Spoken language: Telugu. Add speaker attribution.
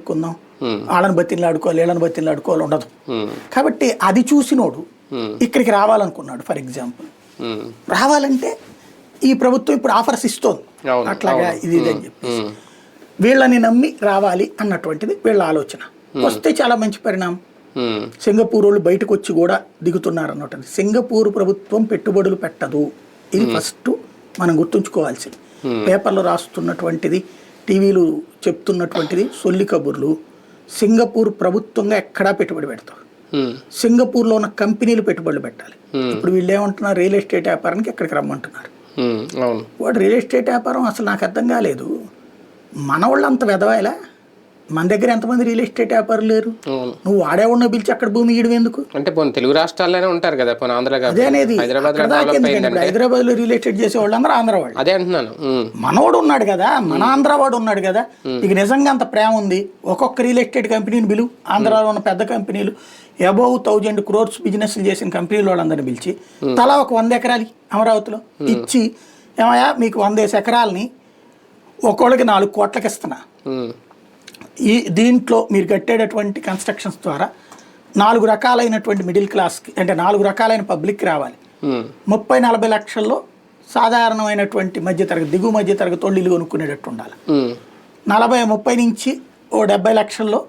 Speaker 1: పెట్టుకుందాం, వాళ్ళని బతిలాడుకోవాలి వీళ్ళని బతిలాడుకోవాలి ఉండదు. కాబట్టి అది చూసినోడు ఇక్కడికి రావాలనుకున్నాడు. ఫర్ ఎగ్జాంపుల్ రావాలంటే ఈ ప్రభుత్వం ఇప్పుడు ఆఫర్స్ ఇస్తోంది అట్లాగా ఇది అని చెప్పి వీళ్ళని నమ్మి రావాలి అన్నటువంటిది వీళ్ళ ఆలోచన. వస్తే చాలా మంచి పరిణామం. సింగపూర్ వాళ్ళు బయటకు వచ్చి కూడా దిగుతున్నారు అన్నట్టు. సింగపూర్ ప్రభుత్వం పెట్టుబడులు పెట్టదు, ఇది ఫస్ట్ మనం గుర్తుంచుకోవాల్సింది. పేపర్లో రాస్తున్నటువంటిది, టీవీలు చెప్తున్నటువంటిది సొల్లి కబుర్లు. సింగపూర్ ప్రభుత్వంగా ఎక్కడా పెట్టుబడి పెడతారు, సింగపూర్లో ఉన్న కంపెనీలు పెట్టుబడులు పెట్టాలి. ఇప్పుడు వీళ్ళు ఏమంటున్నారు, రియల్ ఎస్టేట్ వ్యాపారానికి ఎక్కడికి రమ్మంటున్నారు. వాడు రియల్ ఎస్టేట్ వ్యాపారం అసలు నాకు అర్థం కాలేదు. మన వాళ్ళు అంత వెదవాయలా? మన దగ్గర ఎంతమంది రియల్ ఎస్టేట్ వ్యాపారులు లేరు? నువ్వు వాడే ఉన్న పిలిచి అక్కడ భూమి ఇయడం ఎందుకు?
Speaker 2: అంటే తెలుగు రాష్ట్రాల్లోనే ఉంటారు కదా,
Speaker 1: అదే అనేది. హైదరాబాద్ లో రియల్ ఎస్టేట్ చేసే వాళ్ళు అందరూ ఆంధ్ర వాళ్ళు.
Speaker 2: అదే అంటున్నాను,
Speaker 1: మనోడు ఉన్నాడు కదా, మన ఆంధ్ర వాడు ఉన్నాడు కదా. ఇక నిజంగా అంత ప్రేమ ఉంది, ఒక్కొక్క రియల్ ఎస్టేట్ కంపెనీని పిలువు. ఆంధ్రాలో ఉన్న పెద్ద కంపెనీలు అబౌవ్ 1000 crores బిజినెస్ చేసిన కంపెనీలు వాళ్ళందరినీ పిలిచి తలా ఒక 100 ఎకరాలు అమరావతిలో ఇచ్చి, ఏమయ్యా మీకు 100 ఎకరాలని ఒక్కొక్కడికి 4 కోట్లకి ఇస్తున్నా, ఈ దీంట్లో మీరు కట్టేటటువంటి కన్స్ట్రక్షన్స్ ద్వారా 4 రకాలైనటువంటి మిడిల్ క్లాస్కి, అంటే 4 రకాలైన పబ్లిక్కి రావాలి. 30-40 లక్షల్లో సాధారణమైనటువంటి మధ్యతరగతి, దిగువ మధ్యతరగతి వాళ్ళు ఇల్లు కొనుక్కునేటట్టు ఉండాలి. 40-30 నుంచి 70 లక్షల్లో